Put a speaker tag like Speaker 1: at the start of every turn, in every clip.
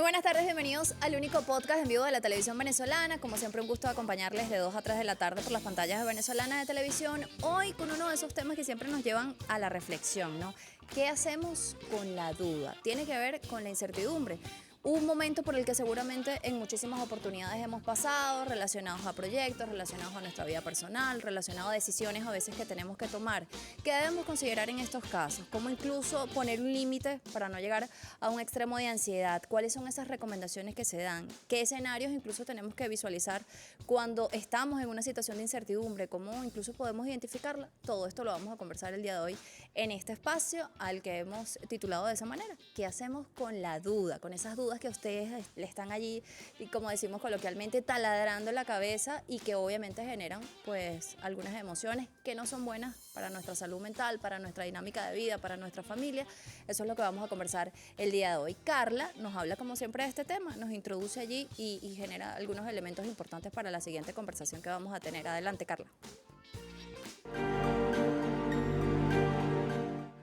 Speaker 1: buenas tardes, bienvenidos al único podcast en vivo de la televisión venezolana. Como siempre, un gusto acompañarles de 2 a 3 de la tarde por las pantallas de Venezolana de Televisión. Hoy con uno de esos temas que siempre nos llevan a la reflexión, ¿no? ¿Qué hacemos con la duda? Tiene que ver con la incertidumbre. Un momento por el que seguramente en muchísimas oportunidades hemos pasado, relacionados a proyectos, relacionados a nuestra vida personal, relacionados a decisiones a veces que tenemos que tomar. ¿Qué debemos considerar en estos casos? ¿Cómo incluso poner un límite para no llegar a un extremo de ansiedad? ¿Cuáles son esas recomendaciones que se dan? ¿Qué escenarios incluso tenemos que visualizar cuando estamos en una situación de incertidumbre? ¿Cómo incluso podemos identificarla? Todo esto lo vamos a conversar el día de hoy en este espacio al que hemos titulado de esa manera. ¿Qué hacemos con la duda? Con esas dudas que ustedes le están allí, y como decimos coloquialmente, taladrando la cabeza y que obviamente generan pues algunas emociones que no son buenas para nuestra salud mental, para nuestra dinámica de vida, para nuestra familia. Eso es lo que vamos a conversar el día de hoy. Carla nos habla como siempre de este tema, nos introduce allí y genera algunos elementos importantes para la siguiente conversación que vamos a tener. Adelante, Carla.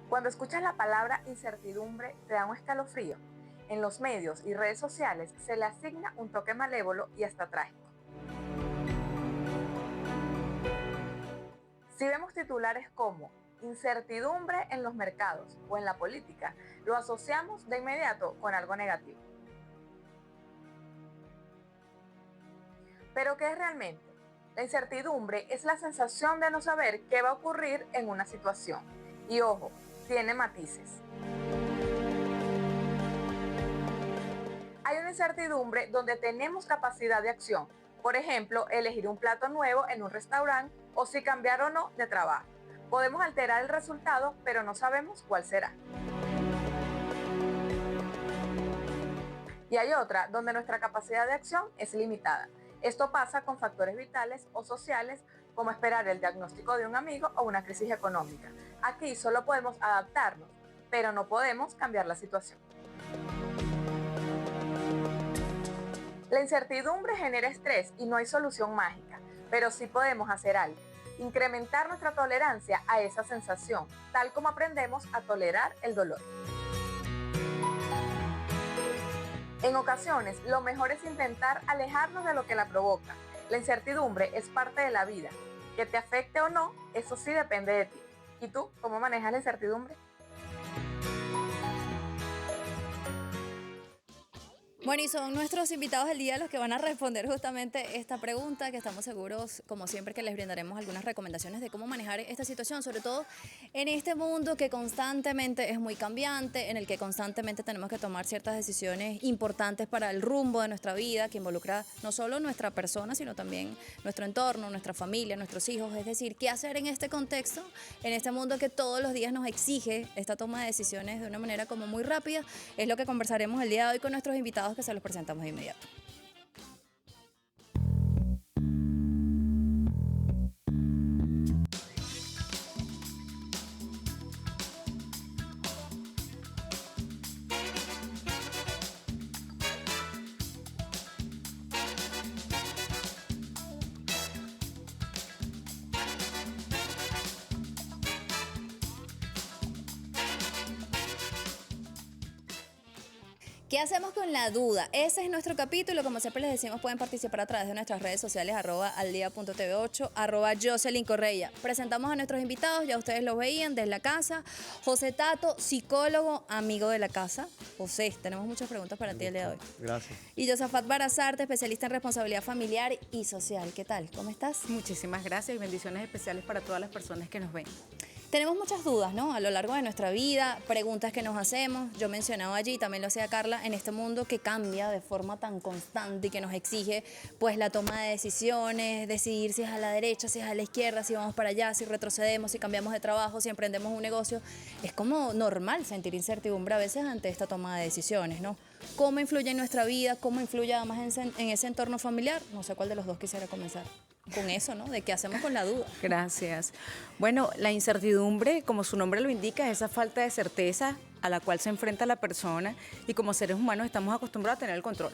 Speaker 2: Cuando escuchas la palabra incertidumbre, te da un escalofrío. En los medios y redes sociales se le asigna un toque malévolo y hasta trágico. Si vemos titulares como incertidumbre en los mercados o en la política, lo asociamos de inmediato con algo negativo. ¿Pero qué es realmente? La incertidumbre es la sensación de no saber qué va a ocurrir en una situación. Y ojo, tiene matices. Hay una incertidumbre donde tenemos capacidad de acción. Por ejemplo, elegir un plato nuevo en un restaurante o si cambiar o no de trabajo. Podemos alterar el resultado, pero no sabemos cuál será. Y hay otra donde nuestra capacidad de acción es limitada. Esto pasa con factores vitales o sociales, como esperar el diagnóstico de un amigo o una crisis económica. Aquí solo podemos adaptarnos, pero no podemos cambiar la situación. La incertidumbre genera estrés y no hay solución mágica, pero sí podemos hacer algo. Incrementar nuestra tolerancia a esa sensación, tal como aprendemos a tolerar el dolor. En ocasiones, lo mejor es intentar alejarnos de lo que la provoca. La incertidumbre es parte de la vida. Que te afecte o no, eso sí depende de ti. ¿Y tú, cómo manejas la incertidumbre?
Speaker 1: Bueno, y son nuestros invitados del día los que van a responder justamente esta pregunta, que estamos seguros, como siempre, que les brindaremos algunas recomendaciones de cómo manejar esta situación, sobre todo en este mundo que constantemente es muy cambiante, en el que constantemente tenemos que tomar ciertas decisiones importantes para el rumbo de nuestra vida, que involucra no solo nuestra persona, sino también nuestro entorno, nuestra familia, nuestros hijos. Es decir, qué hacer en este contexto, en este mundo que todos los días nos exige esta toma de decisiones de una manera como muy rápida. Es lo que conversaremos el día de hoy con nuestros invitados, que se los presentamos de inmediato. ¿Qué hacemos con la duda? Ese es nuestro capítulo. Como siempre les decimos, pueden participar a través de nuestras redes sociales, @aldia.tv8, @Jocelyn Correia. Presentamos a nuestros invitados, ya ustedes los veían desde la casa. José Tato, psicólogo, amigo de la casa. José, tenemos muchas preguntas para ti el día de hoy.
Speaker 3: Gracias.
Speaker 1: Y Josafat Barazarte, especialista en responsabilidad familiar y social. ¿Qué tal? ¿Cómo estás?
Speaker 4: Muchísimas gracias y bendiciones especiales para todas las personas que nos ven.
Speaker 1: Tenemos muchas dudas, ¿no? A lo largo de nuestra vida, preguntas que nos hacemos. Yo mencionaba allí, también lo hacía Carla, en este mundo que cambia de forma tan constante y que nos exige pues la toma de decisiones, decidir si es a la derecha, si es a la izquierda, si vamos para allá, si retrocedemos, si cambiamos de trabajo, si emprendemos un negocio. Es como normal sentir incertidumbre a veces ante esta toma de decisiones, ¿no? ¿Cómo influye en nuestra vida? ¿Cómo influye además en ese entorno familiar? No sé cuál de los dos quisiera comenzar con eso, ¿no? De qué hacemos con la duda.
Speaker 4: Gracias. Bueno, la incertidumbre, como su nombre lo indica, es esa falta de certeza a la cual se enfrenta la persona, y como seres humanos estamos acostumbrados a tener el control,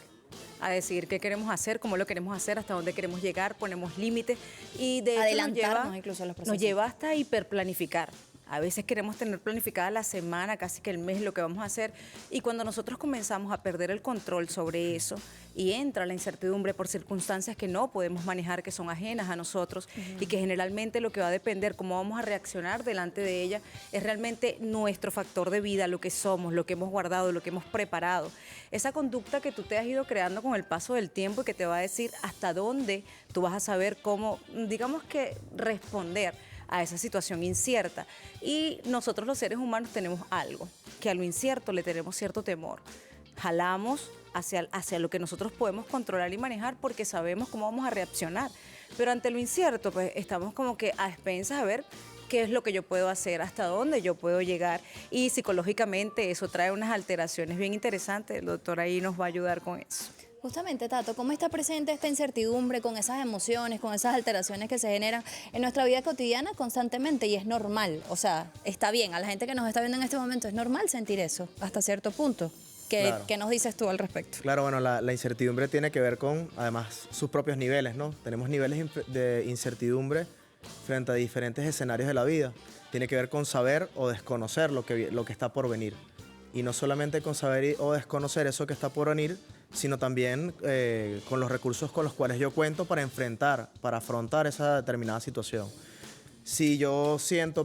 Speaker 4: a decidir qué queremos hacer, cómo lo queremos hacer, hasta dónde queremos llegar, ponemos límites y de hecho
Speaker 1: Adelantarnos incluso a los procesos.
Speaker 4: nos lleva hasta hiperplanificar. A veces queremos tener planificada la semana, casi que el mes, lo que vamos a hacer. Y cuando nosotros comenzamos a perder el control sobre eso y entra la incertidumbre por circunstancias que no podemos manejar, que son ajenas a nosotros y que generalmente lo que va a depender, cómo vamos a reaccionar delante de ella, es realmente nuestro factor de vida, lo que somos, lo que hemos guardado, lo que hemos preparado. Esa conducta que tú te has ido creando con el paso del tiempo y que te va a decir hasta dónde tú vas a saber cómo, digamos que, responder a esa situación incierta. Y nosotros los seres humanos tenemos algo, que a lo incierto le tenemos cierto temor. Jalamos hacia lo que nosotros podemos controlar y manejar porque sabemos cómo vamos a reaccionar. Pero ante lo incierto, pues estamos como que a expensas a ver qué es lo que yo puedo hacer, hasta dónde yo puedo llegar. Y psicológicamente eso trae unas alteraciones bien interesantes. El doctor ahí nos va a ayudar con eso.
Speaker 1: Justamente, Tato, ¿cómo está presente esta incertidumbre con esas emociones, con esas alteraciones que se generan en nuestra vida cotidiana constantemente? Y es normal, o sea, está bien, a la gente que nos está viendo en este momento es normal sentir eso hasta cierto punto.
Speaker 3: Claro.
Speaker 1: ¿Qué nos dices tú al respecto?
Speaker 3: Claro, bueno, la incertidumbre tiene que ver con, además, sus propios niveles, ¿no? Tenemos niveles de incertidumbre frente a diferentes escenarios de la vida. Tiene que ver con saber o desconocer lo que está por venir. Y no solamente con saber o desconocer eso que está por venir, sino también con los recursos con los cuales yo cuento para afrontar esa determinada situación. Si yo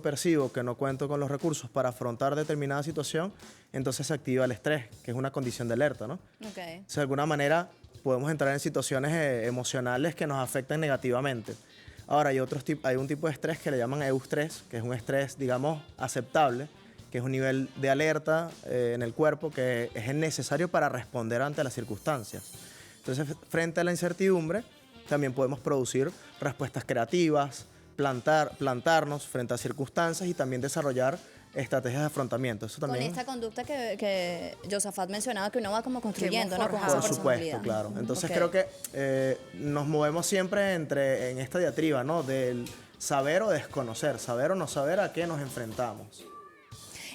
Speaker 3: percibo que no cuento con los recursos para afrontar determinada situación, entonces se activa el estrés, que es una condición de alerta, ¿no?
Speaker 1: Okay.
Speaker 3: O sea, de alguna manera podemos entrar en situaciones emocionales que nos afectan negativamente. Ahora, hay un tipo de estrés que le llaman eustrés, que es un estrés, digamos, aceptable, que es un nivel de alerta en el cuerpo que es necesario para responder ante las circunstancias. Entonces, frente a la incertidumbre, también podemos producir respuestas creativas, plantarnos frente a circunstancias y también desarrollar estrategias de afrontamiento. Eso también,
Speaker 1: con esta conducta que Josafat mencionaba, que uno va como construyendo, ¿no? Con esa
Speaker 3: por supuesto,
Speaker 1: personalidad.
Speaker 3: claro. Entonces
Speaker 1: Okay.
Speaker 3: creo que nos movemos siempre en esta diatriba, ¿no? Del saber o desconocer, saber o no saber a qué nos enfrentamos.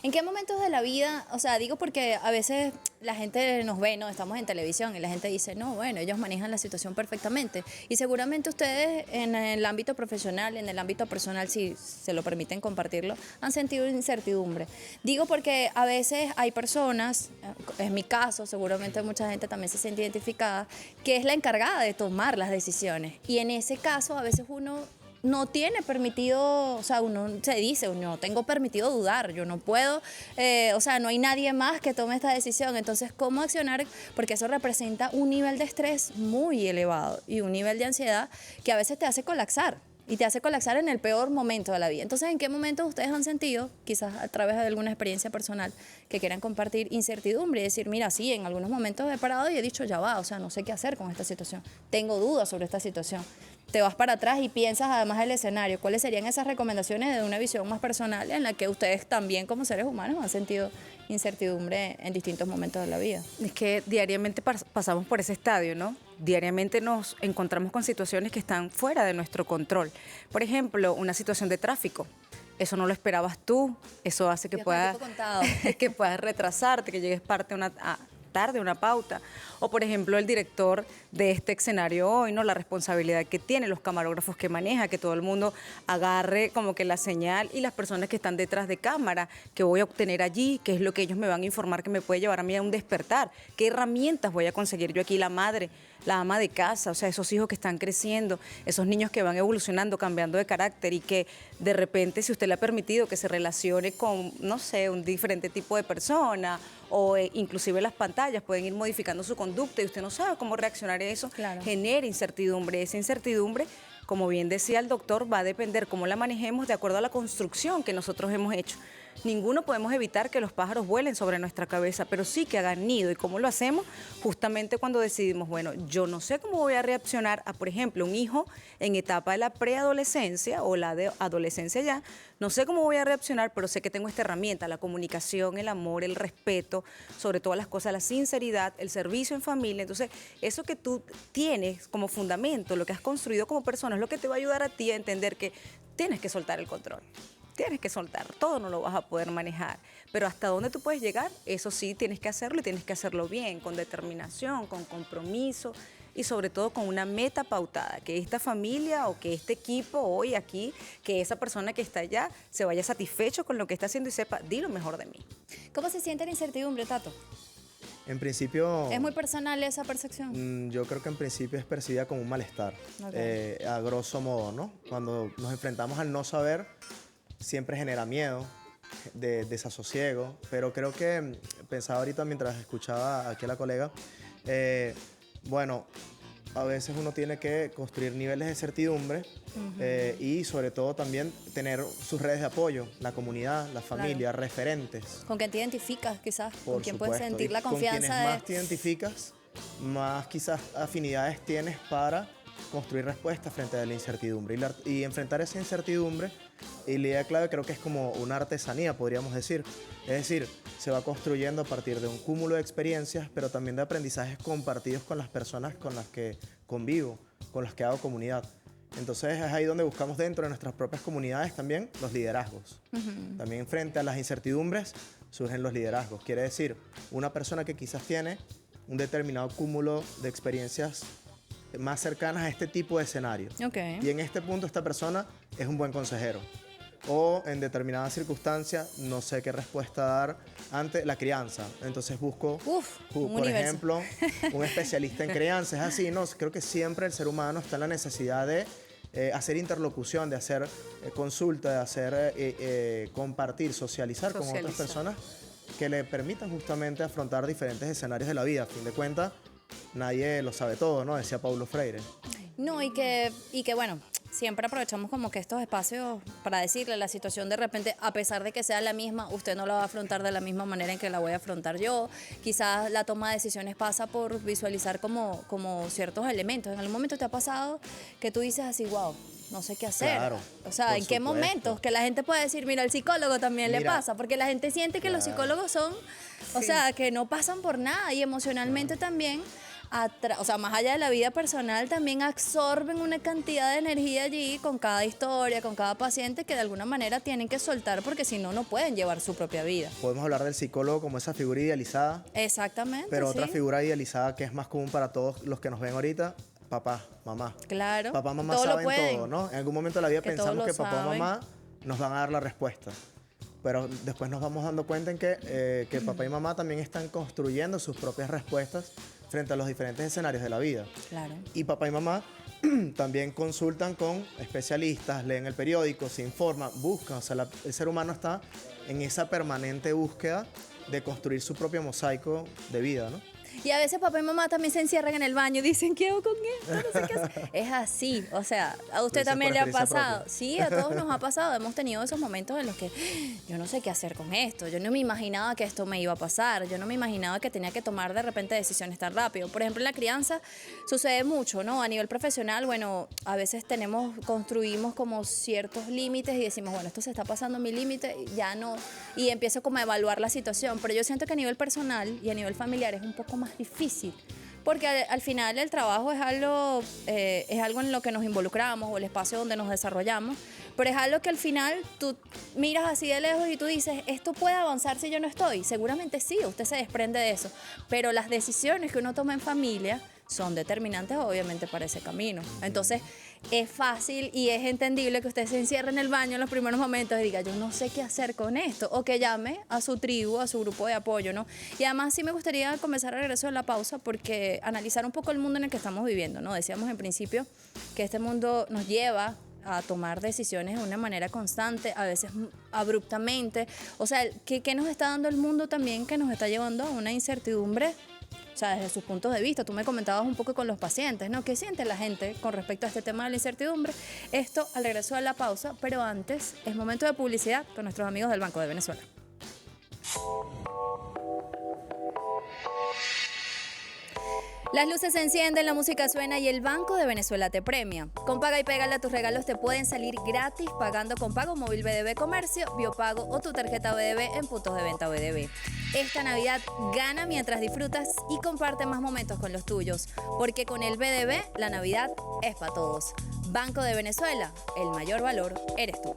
Speaker 1: ¿En qué momentos de la vida? O sea, digo porque a veces la gente nos ve, ¿no? Estamos en televisión y la gente dice, no, bueno, ellos manejan la situación perfectamente. Y seguramente ustedes en el ámbito profesional, en el ámbito personal, si se lo permiten compartirlo, han sentido incertidumbre. Digo porque a veces hay personas, en mi caso, seguramente mucha gente también se siente identificada, que es la encargada de tomar las decisiones. Y en ese caso, a veces uno no tiene permitido, o sea, uno se dice, no tengo permitido dudar, yo no puedo, o sea, no hay nadie más que tome esta decisión. Entonces, ¿cómo accionar? Porque eso representa un nivel de estrés muy elevado y un nivel de ansiedad que a veces te hace colapsar. Y te hace colapsar en el peor momento de la vida. Entonces, ¿en qué momento ustedes han sentido, quizás a través de alguna experiencia personal, que quieran compartir incertidumbre y decir, mira, sí, en algunos momentos he parado y he dicho, ya va, o sea, no sé qué hacer con esta situación, tengo dudas sobre esta situación? Te vas para atrás y piensas además del escenario. ¿Cuáles serían esas recomendaciones de una visión más personal en la que ustedes también como seres humanos han sentido incertidumbre en distintos momentos de la vida?
Speaker 4: Es que diariamente pasamos por ese estadio, ¿no? Diariamente nos encontramos con situaciones que están fuera de nuestro control. Por ejemplo, una situación de tráfico. Eso no lo esperabas tú, eso hace que que puedas retrasarte, que llegues tarde a una pauta. O, por ejemplo, el director de este escenario hoy, ¿no? La responsabilidad que tiene, los camarógrafos que maneja, que todo el mundo agarre como que la señal, y las personas que están detrás de cámara, que voy a obtener allí, qué es lo que ellos me van a informar que me puede llevar a mí a un despertar, qué herramientas voy a conseguir yo aquí, la madre, la ama de casa, o sea, esos hijos que están creciendo, esos niños que van evolucionando, cambiando de carácter, y que de repente, si usted le ha permitido que se relacione con, no sé, un diferente tipo de persona, o inclusive las pantallas pueden ir modificando su conducta y usted no sabe cómo reaccionar a eso,
Speaker 1: Claro.
Speaker 4: Genera incertidumbre. Esa incertidumbre, como bien decía el doctor, va a depender cómo la manejemos de acuerdo a la construcción que nosotros hemos hecho. Ninguno podemos evitar que los pájaros vuelen sobre nuestra cabeza, pero sí que hagan nido. ¿Y cómo lo hacemos? Justamente cuando decidimos, bueno, yo no sé cómo voy a reaccionar a, por ejemplo, un hijo en etapa de la preadolescencia o la de adolescencia ya, no sé cómo voy a reaccionar, pero sé que tengo esta herramienta, la comunicación, el amor, el respeto, sobre todas las cosas, la sinceridad, el servicio en familia. Entonces, eso que tú tienes como fundamento, lo que has construido como persona, es lo que te va a ayudar a ti a entender que tienes que soltar el control. Tienes que soltar, todo no lo vas a poder manejar, pero hasta dónde tú puedes llegar, eso sí tienes que hacerlo, y tienes que hacerlo bien, con determinación, con compromiso y sobre todo con una meta pautada, que esta familia o que este equipo hoy aquí, que esa persona que está allá se vaya satisfecho con lo que está haciendo y sepa, di lo mejor de mí.
Speaker 1: ¿Cómo se siente la incertidumbre, Tato?
Speaker 3: En principio,
Speaker 1: ¿Es muy personal esa percepción?
Speaker 3: yo creo que en principio es percibida como un malestar,
Speaker 1: Ok.
Speaker 3: a grosso modo, ¿no? Cuando nos enfrentamos al no saber, siempre genera miedo, desasosiego, pero creo que pensaba ahorita mientras escuchaba aquí a la colega, bueno, a veces uno tiene que construir niveles de certidumbre y sobre todo también tener sus redes de apoyo, la comunidad, la familia, referentes.
Speaker 1: ¿Con quién te identificas quizás? ¿Con
Speaker 3: Por
Speaker 1: quién
Speaker 3: supuesto.
Speaker 1: puedes sentir
Speaker 3: Y
Speaker 1: la
Speaker 3: con
Speaker 1: confianza
Speaker 3: quienes más te identificas, más quizás afinidades tienes para construir respuestas frente a la incertidumbre. Y enfrentar esa incertidumbre, y la idea clave creo que es como una artesanía, podríamos decir. Es decir, se va construyendo a partir de un cúmulo de experiencias, pero también de aprendizajes compartidos con las personas con las que convivo, con las que hago comunidad. Entonces es ahí donde buscamos dentro de nuestras propias comunidades también los liderazgos. También frente a las incertidumbres surgen los liderazgos. Quiere decir, una persona que quizás tiene un determinado cúmulo de experiencias más cercanas a este tipo de escenario.
Speaker 1: Ok.
Speaker 3: Y en este punto esta persona es un buen consejero. O en determinadas circunstancias no sé qué respuesta dar ante la crianza. Entonces busco,
Speaker 1: un
Speaker 3: por
Speaker 1: universo.
Speaker 3: ejemplo, un especialista en crianza. Es así, ¿no? Creo que siempre el ser humano está en la necesidad de hacer interlocución, de hacer consulta, de hacer compartir, socializar con otras personas que le permitan justamente afrontar diferentes escenarios de la vida. A fin de cuentas, nadie lo sabe todo, ¿no? Decía Paulo Freire.
Speaker 1: No, y que bueno, siempre aprovechamos como que estos espacios para decirle la situación de repente, a pesar de que sea la misma, usted no la va a afrontar de la misma manera en que la voy a afrontar yo. Quizás la toma de decisiones pasa por visualizar como ciertos elementos. ¿En algún momento te ha pasado que tú dices así, wow, no sé qué hacer?
Speaker 3: Claro,
Speaker 1: O sea,
Speaker 3: por
Speaker 1: ¿en qué
Speaker 3: supuesto.
Speaker 1: momentos? Que la gente puede decir, mira, al psicólogo también le
Speaker 3: Mira,
Speaker 1: pasa, porque la gente siente que los psicólogos son, o sea, que no pasan por nada y emocionalmente también. O sea, más allá de la vida personal, también absorben una cantidad de energía allí con cada historia, con cada paciente que de alguna manera tienen que soltar porque si no, no pueden llevar su propia vida.
Speaker 3: Podemos hablar del psicólogo como esa figura idealizada,
Speaker 1: Exactamente.
Speaker 3: pero
Speaker 1: sí.
Speaker 3: otra figura idealizada que es más común para todos los que nos ven ahorita, papá, mamá.
Speaker 1: Claro.
Speaker 3: Papá, mamá
Speaker 1: todo lo
Speaker 3: saben
Speaker 1: pueden.
Speaker 3: todo, ¿no? En algún momento de la vida
Speaker 1: Que todos
Speaker 3: pensamos
Speaker 1: lo
Speaker 3: que papá
Speaker 1: saben.
Speaker 3: o mamá nos van a dar la respuesta. Pero después nos vamos dando cuenta en que papá y mamá también están construyendo sus propias respuestas frente a los diferentes escenarios de la vida.
Speaker 1: Claro.
Speaker 3: Y papá y mamá también consultan con especialistas, leen el periódico, se informan, buscan. O sea, el ser humano está en esa permanente búsqueda de construir su propio mosaico de vida, ¿no?
Speaker 1: Y a veces papá y mamá también se encierran en el baño y dicen, ¿qué hago con esto? No sé qué hacer. Es así, o sea, a usted
Speaker 3: Lo dices
Speaker 1: también
Speaker 3: por
Speaker 1: le ha
Speaker 3: experiencia
Speaker 1: pasado.
Speaker 3: propia.
Speaker 1: Sí, a todos nos ha pasado. Hemos tenido esos momentos en los que yo no sé qué hacer con esto. Yo no me imaginaba que esto me iba a pasar. Yo no me imaginaba que tenía que tomar de repente decisiones tan rápido. Por ejemplo, en la crianza sucede mucho, ¿no? A nivel profesional, bueno, a veces construimos como ciertos límites y decimos, bueno, esto se está pasando mi límite, ya no. Y empiezo como a evaluar la situación. Pero yo siento que a nivel personal y a nivel familiar es un poco más difícil. Porque al final el trabajo es algo en lo que nos involucramos o el espacio donde nos desarrollamos, pero es algo que al final tú miras así de lejos y tú dices, ¿esto puede avanzar si yo no estoy? Seguramente sí, usted se desprende de eso, pero las decisiones que uno toma en familia son determinantes obviamente para ese camino. Entonces es fácil y es entendible que usted se encierre en el baño en los primeros momentos y diga, yo no sé qué hacer con esto, o que llame a su tribu, a su grupo de apoyo, ¿no? Y además sí me gustaría comenzar a regreso de la pausa porque analizar un poco el mundo en el que estamos viviendo, ¿no? Decíamos en principio que este mundo nos lleva a tomar decisiones de una manera constante, a veces abruptamente. O sea, ¿qué nos está dando el mundo también que nos está llevando a una incertidumbre? O sea, desde sus puntos de vista, tú me comentabas un poco con los pacientes, ¿no? ¿Qué siente la gente con respecto a este tema de la incertidumbre? Esto al regreso de la pausa, pero antes es momento de publicidad con nuestros amigos del Banco de Venezuela. Las luces se encienden, la música suena y el Banco de Venezuela te premia. Con Paga y Pégale, tus regalos te pueden salir gratis pagando con Pago Móvil BDB Comercio, Biopago o tu tarjeta BDB en puntos de venta BDB. Esta Navidad gana mientras disfrutas y comparte más momentos con los tuyos, porque con el BDB la Navidad es para todos. Banco de Venezuela, el mayor valor eres tú.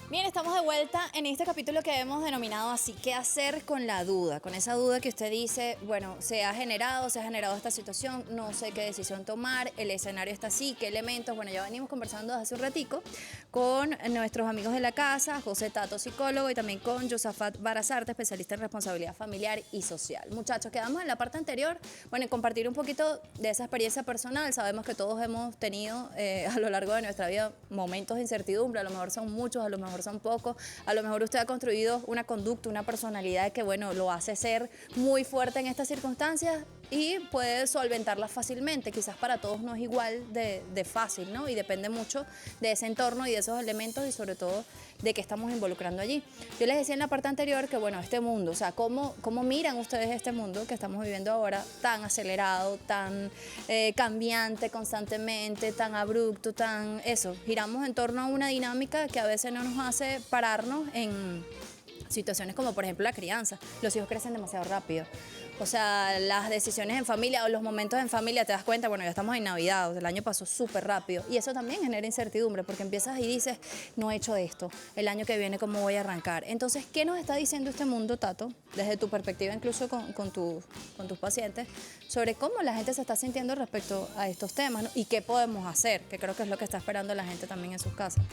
Speaker 1: Bien, estamos de vuelta en este capítulo que hemos denominado así, ¿qué hacer con la duda? Con esa duda que usted dice, bueno, se ha generado esta situación, no sé qué decisión tomar, el escenario está así, qué elementos. Bueno, ya venimos conversando desde hace un ratico con nuestros amigos de la casa, José Tato, psicólogo, y también con Josafat Barazarte, especialista en responsabilidad familiar y social. Muchachos, quedamos en la parte anterior, bueno, en compartir un poquito de esa experiencia personal. Sabemos que todos hemos tenido a lo largo de nuestra vida momentos de incertidumbre, a lo mejor son muchos, a lo mejor son pocos, a lo mejor usted ha construido una conducta, una personalidad que, bueno, lo hace ser muy fuerte en estas circunstancias y puede solventarlas fácilmente. Quizás para todos no es igual de fácil, ¿no? Y depende mucho de ese entorno y de esos elementos y sobre todo de qué estamos involucrando allí. Yo les decía en la parte anterior que, bueno, este mundo, o sea, ¿cómo miran ustedes este mundo que estamos viviendo ahora, tan acelerado, tan cambiante constantemente, tan abrupto, tan eso? Giramos en torno a una dinámica que a veces no nos hace pararnos en situaciones como, por ejemplo, la crianza. Los hijos crecen demasiado rápido. O sea, las decisiones en familia o los momentos en familia, te das cuenta, bueno, ya estamos en Navidad, el año pasó súper rápido. Y eso también genera incertidumbre, porque empiezas y dices, no he hecho esto, el año que viene, ¿cómo voy a arrancar? Entonces, ¿qué nos está diciendo este mundo, Tato, desde tu perspectiva, incluso con tus pacientes, sobre cómo la gente se está sintiendo respecto a estos temas, ¿no? Y qué podemos hacer? Que creo que es lo que está esperando la gente también en sus casas.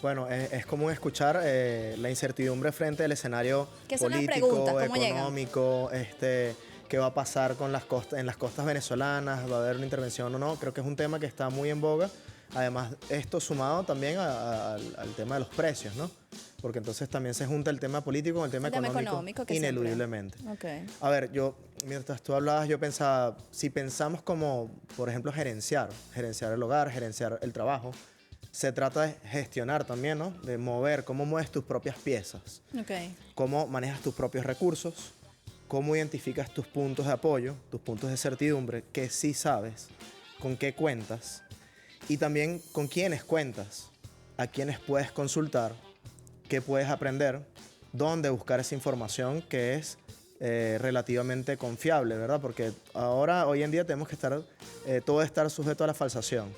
Speaker 3: Bueno, es común escuchar la incertidumbre frente al escenario
Speaker 1: ¿Qué son las
Speaker 3: político,
Speaker 1: preguntas? ¿Cómo
Speaker 3: económico, qué va a pasar con en las costas venezolanas, va a haber una intervención o no. Creo que es un tema que está muy en boga. Además, esto sumado también al tema de los precios, ¿no? Porque entonces también se junta el tema político con el tema económico
Speaker 1: que
Speaker 3: ineludiblemente.
Speaker 1: Okay.
Speaker 3: A ver, mientras tú hablabas, yo pensaba, si pensamos como, por ejemplo, gerenciar el hogar, gerenciar el trabajo, se trata de gestionar también, ¿no? De mover, cómo mueves tus propias piezas,
Speaker 1: Okay.
Speaker 3: cómo manejas tus propios recursos, cómo identificas tus puntos de apoyo, tus puntos de certidumbre, que sí sabes, con qué cuentas y también con quiénes cuentas, a quiénes puedes consultar, qué puedes aprender, dónde buscar esa información que es relativamente confiable, ¿verdad? Porque hoy en día tenemos que todo estar sujeto a la falsación,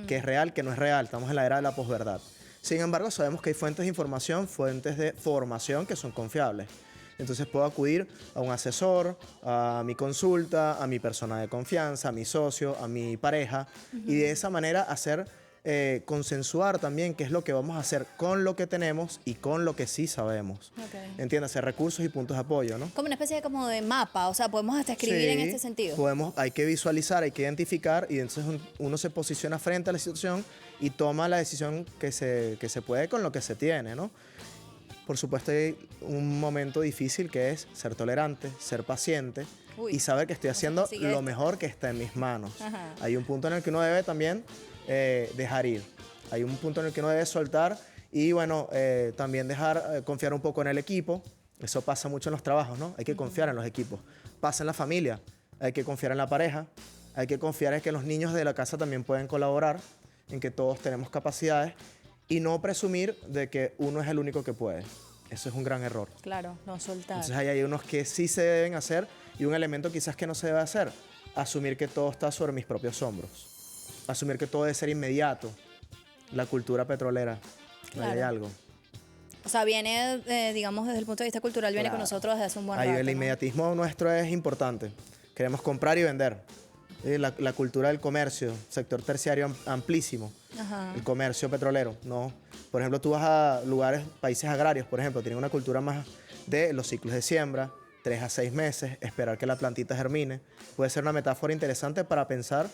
Speaker 3: que es real, que no es real, estamos en la era de la posverdad. Sin embargo, sabemos que hay fuentes de información, fuentes de formación que son confiables. Entonces puedo acudir a un asesor, a mi consulta, a mi persona de confianza, a mi socio, a mi pareja, y de esa manera consensuar también qué es lo que vamos a hacer con lo que tenemos y con lo que sí sabemos.
Speaker 1: Okay.
Speaker 3: Entiéndase, recursos y puntos de apoyo, ¿no?
Speaker 1: Como una especie de mapa, o sea, podemos hasta escribir en este sentido.
Speaker 3: Hay que visualizar, hay que identificar y entonces uno se posiciona frente a la situación y toma la decisión que se puede con lo que se tiene, ¿no? Por supuesto hay un momento difícil que es ser tolerante, ser paciente y saber que estoy haciendo lo mejor que está en mis manos.
Speaker 1: Ajá.
Speaker 3: Hay un punto en el que uno debe también dejar ir. Hay un punto en el que uno debe soltar y bueno, también confiar un poco en el equipo. Eso pasa mucho en los trabajos, ¿no? Hay que confiar en los equipos. Pasa en la familia, hay que confiar en la pareja, hay que confiar en que los niños de la casa también pueden colaborar, en que todos tenemos capacidades y no presumir de que uno es el único que puede. Eso es un gran error.
Speaker 1: Claro, no soltar.
Speaker 3: Entonces hay unos que sí se deben hacer y un elemento quizás que no se debe hacer, asumir que todo está sobre mis propios hombros. Asumir que todo debe ser inmediato. La cultura petrolera.
Speaker 1: Claro.
Speaker 3: Hay algo.
Speaker 1: O sea, viene, digamos, desde el punto de vista cultural, viene con nosotros desde hace un buen rato.
Speaker 3: El inmediatismo nuestro es importante. Queremos comprar y vender. La cultura del comercio, sector terciario amplísimo.
Speaker 1: Ajá.
Speaker 3: El comercio petrolero, ¿no? Por ejemplo, tú vas a países agrarios, por ejemplo, tienen una cultura más de los ciclos de siembra, 3 a 6 meses, esperar que la plantita germine. Puede ser una metáfora interesante para pensar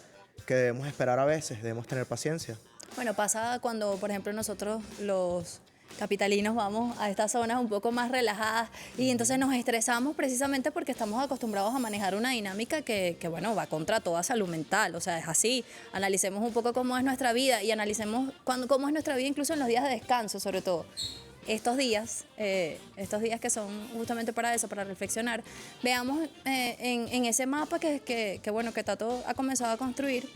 Speaker 3: que debemos esperar a veces, debemos tener paciencia.
Speaker 1: Bueno, pasa cuando, por ejemplo, nosotros los capitalinos vamos a estas zonas un poco más relajadas y entonces nos estresamos precisamente porque estamos acostumbrados a manejar una dinámica que bueno, va contra toda salud mental. O sea, es así. Analicemos un poco cómo es nuestra vida y analicemos cómo es nuestra vida incluso en los días de descanso, sobre todo. Estos días que son justamente para eso, para reflexionar, veamos en ese mapa que Tato ha comenzado a construir,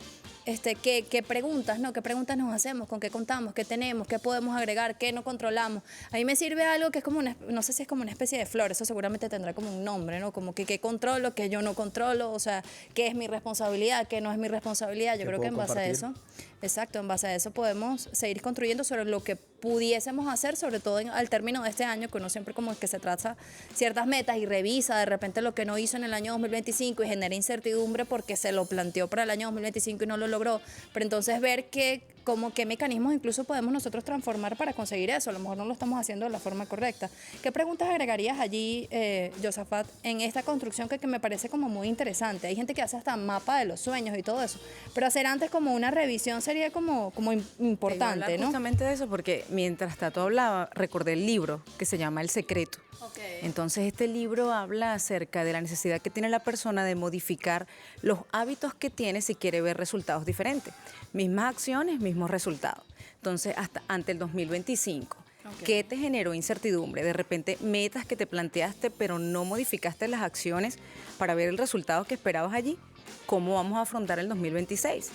Speaker 1: qué preguntas, ¿no? ¿Qué preguntas nos hacemos? ¿Con qué contamos? ¿Qué tenemos? ¿Qué podemos agregar? ¿Qué no controlamos? A mí me sirve algo que es como no sé si es como una especie de flor, eso seguramente tendrá como un nombre, ¿no? Como que qué controlo, qué yo no controlo, o sea, qué es mi responsabilidad, qué no es mi responsabilidad. Yo
Speaker 3: ¿Qué
Speaker 1: creo que
Speaker 3: puedo
Speaker 1: en base a
Speaker 3: compartir?
Speaker 1: eso, exacto, en base a eso podemos seguir construyendo sobre lo que pudiésemos hacer, sobre todo al término de este año, que uno siempre como que se traza ciertas metas y revisa de repente lo que no hizo en el año 2025 y genera incertidumbre porque se lo planteó para el año 2025 y no lo logró. Pero entonces ver qué mecanismos incluso podemos nosotros transformar para conseguir eso. A lo mejor no lo estamos haciendo de la forma correcta. ¿Qué preguntas agregarías allí, Josafat, en esta construcción que me parece como muy interesante? Hay gente que hace hasta mapa de los sueños y todo eso, pero hacer antes como una revisión sería como importante,
Speaker 4: Hablar
Speaker 1: ¿no?
Speaker 4: justamente de eso porque mientras Tato hablaba, recordé el libro que se llama El Secreto. Entonces este libro habla acerca de la necesidad que tiene la persona de modificar los hábitos que tiene si quiere ver resultados diferentes. Mismas acciones, mismos resultados. Entonces, hasta ante el 2025. ¿Qué te generó incertidumbre? De repente, metas que te planteaste, pero no modificaste las acciones para ver el resultado que esperabas allí. ¿Cómo vamos a afrontar el 2026?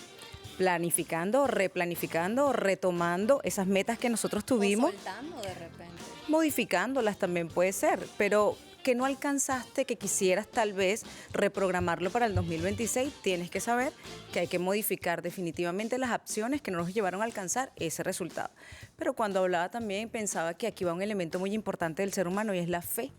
Speaker 4: Planificando, replanificando, retomando esas metas que nosotros tuvimos.
Speaker 1: O soltando de repente.
Speaker 4: Modificándolas también puede ser, pero que no alcanzaste, que quisieras tal vez reprogramarlo para el 2026, tienes que saber que hay que modificar definitivamente las acciones que no nos llevaron a alcanzar ese resultado. Pero cuando hablaba también pensaba que aquí va un elemento muy importante del ser humano y es la fe.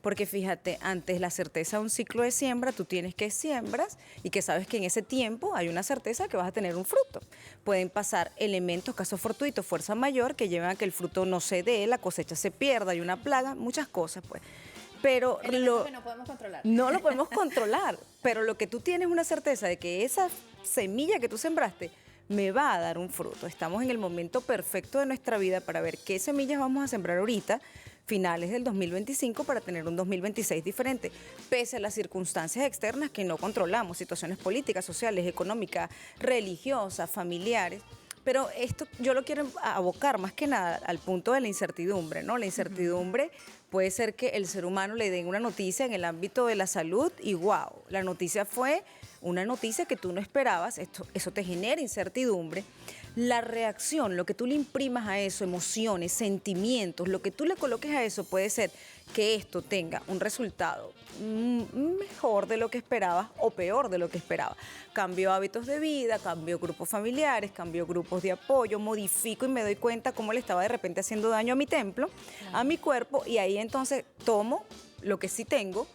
Speaker 4: Porque fíjate, antes la certeza de un ciclo de siembra, tú tienes que siembras y que sabes que en ese tiempo hay una certeza que vas a tener un fruto. Pueden pasar elementos, casos fortuitos, fuerza mayor, que llevan a que el fruto no se dé, la cosecha se pierda, hay una plaga, muchas cosas pues. Pero
Speaker 1: Elementos que no podemos controlar.
Speaker 4: no lo podemos controlar, pero lo que tú tienes es una certeza de que esa semilla que tú sembraste me va a dar un fruto. Estamos en el momento perfecto de nuestra vida para ver qué semillas vamos a sembrar ahorita, finales del 2025, para tener un 2026 diferente, pese a las circunstancias externas que no controlamos, situaciones políticas, sociales, económicas, religiosas, familiares. Pero esto yo lo quiero abocar más que nada al punto de la incertidumbre, ¿no? La incertidumbre puede ser que el ser humano le den una noticia en el ámbito de la salud y wow, la noticia fue una noticia que tú no esperabas, eso te genera incertidumbre. La reacción, lo que tú le imprimas a eso, emociones, sentimientos, lo que tú le coloques a eso puede ser que esto tenga un resultado mejor de lo que esperabas o peor de lo que esperabas. Cambio hábitos de vida, cambio grupos familiares, cambio grupos de apoyo, modifico y me doy cuenta cómo le estaba de repente haciendo daño a mi templo, a mi cuerpo, y ahí entonces tomo lo que sí tengo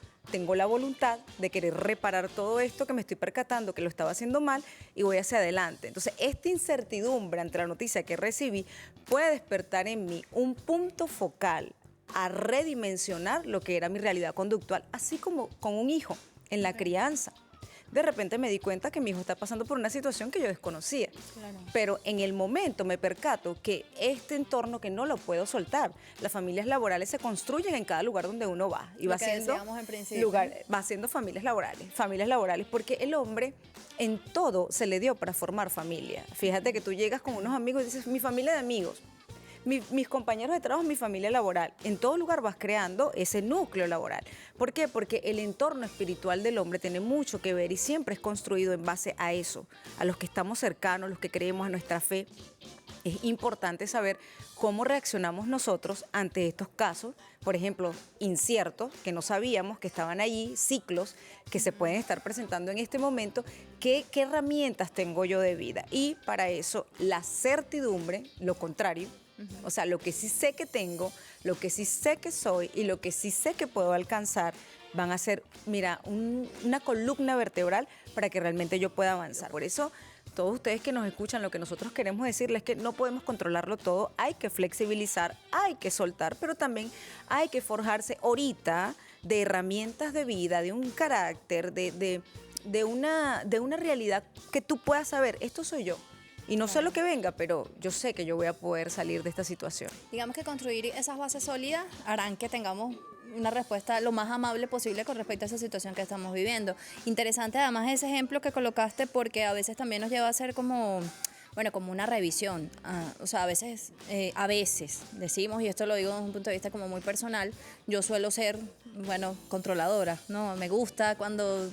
Speaker 4: la voluntad de querer reparar todo esto que me estoy percatando que lo estaba haciendo mal y voy hacia adelante. Entonces, esta incertidumbre ante la noticia que recibí puede despertar en mí un punto focal a redimensionar lo que era mi realidad conductual, así como con un hijo en la crianza. De repente me di cuenta que mi hijo está pasando por una situación que yo desconocía. Claro. Pero en el momento me percato que este entorno que no lo puedo soltar, las familias laborales se construyen en cada lugar donde uno va. Y va haciendo familias laborales, porque el hombre en todo se le dio para formar familia. Fíjate que tú llegas con unos amigos y dices, mi familia de amigos. Mis compañeros de trabajo, mi familia laboral. En todo lugar vas creando ese núcleo laboral. ¿Por qué? Porque el entorno espiritual del hombre tiene mucho que ver y siempre es construido en base a eso, a los que estamos cercanos, los que creemos en nuestra fe. Es importante saber cómo reaccionamos nosotros ante estos casos, por ejemplo, inciertos, que no sabíamos que estaban allí, ciclos que se pueden estar presentando en este momento. ¿Qué herramientas tengo yo de vida? Y para eso, la certidumbre, lo contrario, o sea, lo que sí sé que tengo, lo que sí sé que soy y lo que sí sé que puedo alcanzar, van a ser, mira, una columna vertebral para que realmente yo pueda avanzar. Por eso, todos ustedes que nos escuchan, lo que nosotros queremos decirles es que no podemos controlarlo todo, hay que flexibilizar, hay que soltar, pero también hay que forjarse ahorita de herramientas de vida, de un carácter, de una realidad que tú puedas saber, esto soy yo. Y no sé lo que venga, pero yo sé que yo voy a poder salir de esta situación.
Speaker 1: Digamos que construir esas bases sólidas harán que tengamos una respuesta lo más amable posible con respecto a esa situación que estamos viviendo. Interesante además ese ejemplo que colocaste, porque a veces también nos lleva a ser como bueno, como una revisión. O sea, a veces decimos, y esto lo digo desde un punto de vista como muy personal, yo suelo ser, bueno, controladora, ¿no? Me gusta cuando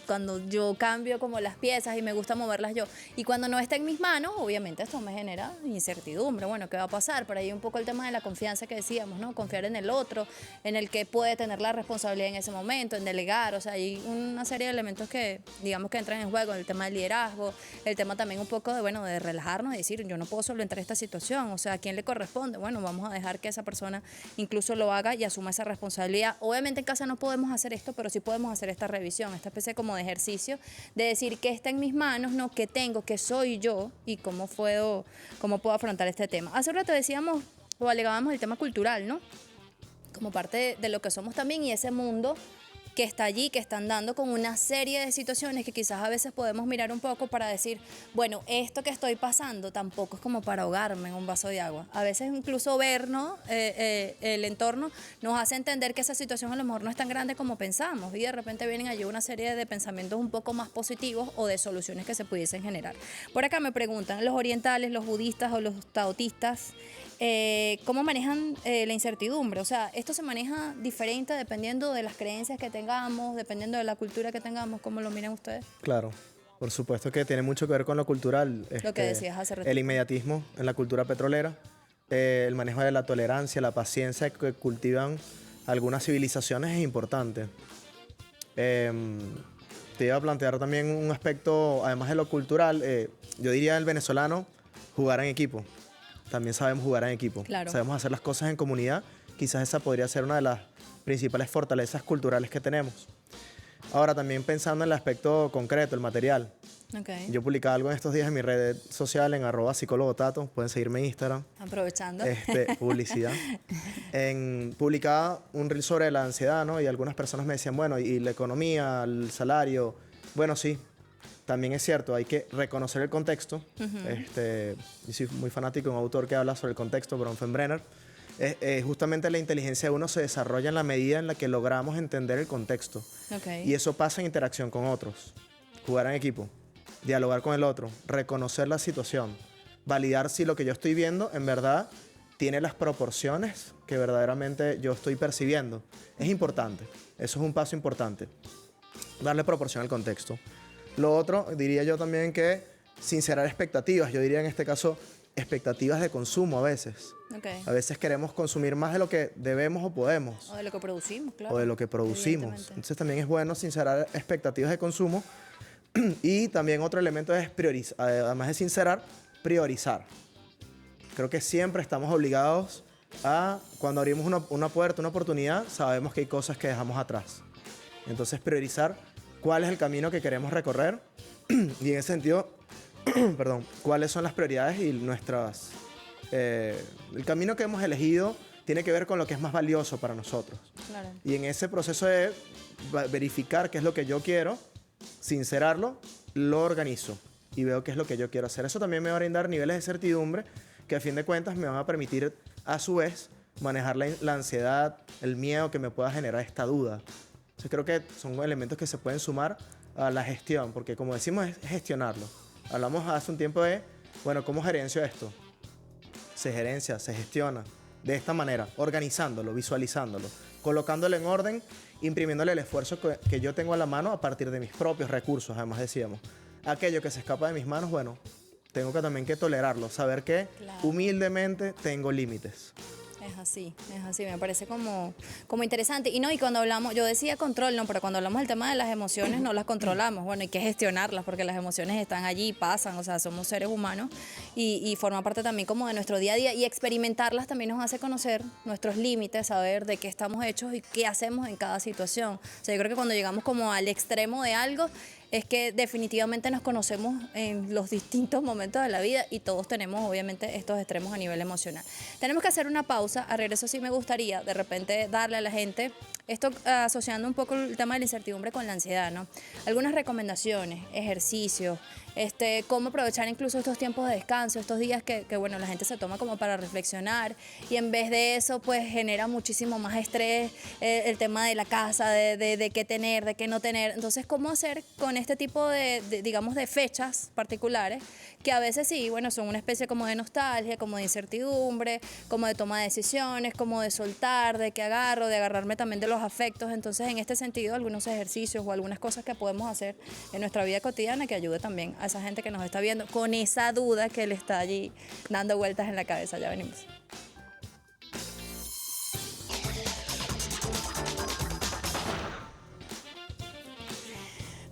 Speaker 1: yo cambio como las piezas y me gusta moverlas yo. Y cuando no está en mis manos, obviamente esto me genera incertidumbre. Bueno, ¿qué va a pasar? Por ahí un poco el tema de la confianza que decíamos, ¿no? Confiar en el otro, en el que puede tener la responsabilidad en ese momento, en delegar. O sea, hay una serie de elementos que, digamos, que entran en juego. El tema del liderazgo, el tema también un poco de, bueno, de relajarnos y decir, yo no puedo solventar esta situación. O sea, ¿a quién le corresponde? Bueno, vamos a dejar que esa persona incluso lo haga y asuma esa responsabilidad. Obviamente en casa no podemos hacer esto, pero sí podemos hacer esta revisión, esta especie como de ejercicio de decir qué está en mis manos, ¿no? Qué tengo, qué soy yo y cómo puedo afrontar este tema. Hace rato decíamos o alegábamos el tema cultural, ¿no? Como parte de lo que somos también y ese mundo que está allí, que están dando con una serie de situaciones que quizás a veces podemos mirar un poco para decir, bueno, esto que estoy pasando tampoco es como para ahogarme en un vaso de agua. A veces incluso ver, ¿no? El entorno nos hace entender que esa situación a lo mejor no es tan grande como pensamos y de repente vienen allí una serie de pensamientos un poco más positivos o de soluciones que se pudiesen generar. Por acá me preguntan, los orientales, los budistas o los taoístas, ¿cómo manejan la incertidumbre? O sea, esto se maneja diferente dependiendo de las creencias que tengamos, dependiendo de la cultura que tengamos. ¿Cómo lo miran ustedes?
Speaker 3: Claro, por supuesto que tiene mucho que ver con lo cultural.
Speaker 1: Lo que decías hace rato.
Speaker 3: El inmediatismo en la cultura petrolera, el manejo de la tolerancia, la paciencia que cultivan algunas civilizaciones es importante. Te iba a plantear también un aspecto, además de lo cultural, yo diría el venezolano, jugar en equipo. También sabemos jugar en equipo.
Speaker 1: Claro.
Speaker 3: Sabemos hacer las cosas en comunidad. Quizás esa podría ser una de las principales fortalezas culturales que tenemos. Ahora, también pensando en el aspecto concreto, el material.
Speaker 1: Okay.
Speaker 3: Yo publicaba algo en estos días en mi red social, en @psicólogotato. Pueden seguirme en Instagram.
Speaker 1: Aprovechando.
Speaker 3: Publicidad. Publicaba un reel sobre la ansiedad, ¿no? Y algunas personas me decían, bueno, ¿y la economía, el salario? Bueno, sí. También es cierto, hay que reconocer el contexto. Yo soy muy fanático de un autor que habla sobre el contexto, Bronfenbrenner. Justamente la inteligencia de uno se desarrolla en la medida en la que logramos entender el contexto.
Speaker 1: Okay.
Speaker 3: Y eso pasa en interacción con otros. Jugar en equipo, dialogar con el otro, reconocer la situación, validar si lo que yo estoy viendo en verdad tiene las proporciones que verdaderamente yo estoy percibiendo. Es importante, eso es un paso importante, darle proporción al contexto. Lo otro, diría yo también que sincerar expectativas. Yo diría en este caso expectativas de consumo a veces.
Speaker 1: Okay.
Speaker 3: A veces queremos consumir más de lo que debemos o podemos.
Speaker 1: O de lo que producimos, claro.
Speaker 3: O de lo que producimos. Entonces también es bueno sincerar expectativas de consumo. Y también otro elemento es priorizar, además de sincerar, priorizar. Creo que siempre estamos obligados a, cuando abrimos una puerta, una oportunidad, sabemos que hay cosas que dejamos atrás. Entonces priorizar cuál es el camino que queremos recorrer y en ese sentido, perdón, cuáles son las prioridades y nuestras... el camino que hemos elegido tiene que ver con lo que es más valioso para nosotros.
Speaker 1: Claro.
Speaker 3: Y en ese proceso de verificar qué es lo que yo quiero, sincerarlo, lo organizo y veo qué es lo que yo quiero hacer. Eso también me va a brindar niveles de certidumbre que a fin de cuentas me van a permitir a su vez manejar la ansiedad, el miedo que me pueda generar esta duda. Entonces creo que son elementos que se pueden sumar a la gestión, porque como decimos es gestionarlo. Hablamos hace un tiempo de, bueno, ¿cómo gerencio esto? Se gerencia, se gestiona de esta manera, organizándolo, visualizándolo, colocándolo en orden, imprimiéndole el esfuerzo que yo tengo a la mano a partir de mis propios recursos, además decíamos. Aquello que se escapa de mis manos, bueno, tengo que también que tolerarlo, saber que humildemente tengo límites.
Speaker 1: Es así, me parece como interesante. Y no, y cuando hablamos, yo decía control, no, pero cuando hablamos del tema de las emociones no las controlamos, bueno, hay que gestionarlas porque las emociones están allí, pasan, o sea, somos seres humanos y forma parte también como de nuestro día a día y experimentarlas también nos hace conocer nuestros límites, saber de qué estamos hechos y qué hacemos en cada situación. O sea, yo creo que cuando llegamos como al extremo de algo, es que definitivamente nos conocemos en los distintos momentos de la vida y todos tenemos obviamente estos extremos a nivel emocional. Tenemos que hacer una pausa, a regreso sí me gustaría de repente darle a la gente, esto asociando un poco el tema de la incertidumbre con la ansiedad, ¿no? Algunas recomendaciones, ejercicios, cómo aprovechar incluso estos tiempos de descanso, estos días que bueno, la gente se toma como para reflexionar y en vez de eso pues genera muchísimo más estrés, el tema de la casa, de qué tener, de qué no tener. Entonces, ¿cómo hacer con este tipo digamos, de fechas particulares que a veces sí, bueno, son una especie como de nostalgia, como de incertidumbre, como de toma de decisiones, como de soltar, de qué agarro, de agarrarme también de los afectos? Entonces, en este sentido, algunos ejercicios o algunas cosas que podemos hacer en nuestra vida cotidiana que ayude también a esa gente que nos está viendo con esa duda que le está allí dando vueltas en la cabeza. Ya venimos.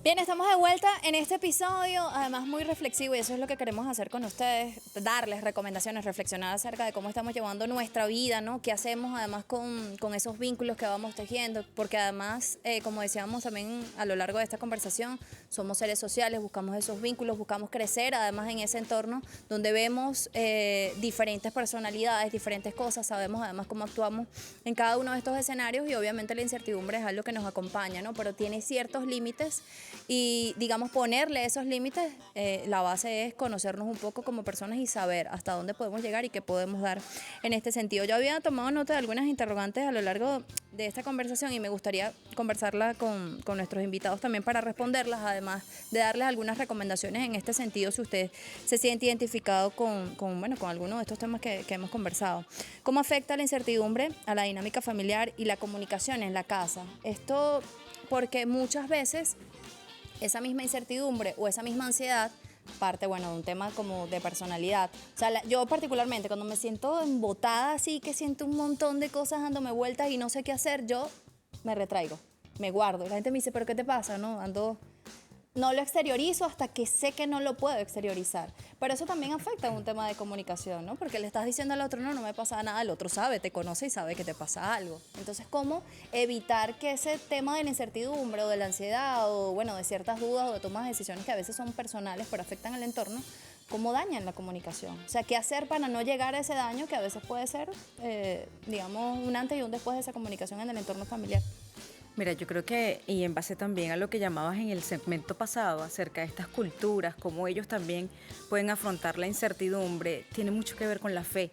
Speaker 1: Bien, estamos de vuelta en este episodio, además muy reflexivo, y eso es lo que queremos hacer con ustedes, darles recomendaciones, reflexionar acerca de cómo estamos llevando nuestra vida, ¿no? ¿Qué hacemos además con esos vínculos que vamos tejiendo? Porque además, como decíamos también a lo largo de esta conversación, somos seres sociales, buscamos esos vínculos, buscamos crecer además en ese entorno donde vemos diferentes personalidades, diferentes cosas, sabemos además cómo actuamos en cada uno de estos escenarios y obviamente la incertidumbre es algo que nos acompaña, ¿no? Pero tiene ciertos límites. Y digamos ponerle esos límites, la base es conocernos un poco como personas y saber hasta dónde podemos llegar y qué podemos dar en este sentido. Yo había tomado nota de algunas interrogantes a lo largo de esta conversación y me gustaría conversarla con nuestros invitados también para responderlas, además de darles algunas recomendaciones en este sentido si usted se siente identificado con alguno de estos temas que hemos conversado. ¿Cómo afecta la incertidumbre a la dinámica familiar y la comunicación en la casa? Esto porque muchas veces esa misma incertidumbre o esa misma ansiedad parte, bueno, de un tema como de personalidad. O sea, yo particularmente cuando me siento embotada así, que siento un montón de cosas dándome vueltas y no sé qué hacer, yo me retraigo, me guardo. La gente me dice, ¿pero qué te pasa? No lo exteriorizo hasta que sé que no lo puedo exteriorizar. Pero eso también afecta a un tema de comunicación, ¿no? Porque le estás diciendo al otro, no me pasa nada, el otro sabe, te conoce y sabe que te pasa algo. Entonces, ¿cómo evitar que ese tema de la incertidumbre o de la ansiedad o, bueno, de ciertas dudas o de tomas de decisiones que a veces son personales pero afectan al entorno, cómo dañan la comunicación? O sea, ¿qué hacer para no llegar a ese daño que a veces puede ser, digamos, un antes y un después de esa comunicación en el entorno familiar?
Speaker 4: Mira, yo creo que, y en base también a lo que llamabas en el segmento pasado acerca de estas culturas, cómo ellos también pueden afrontar la incertidumbre, tiene mucho que ver con la fe,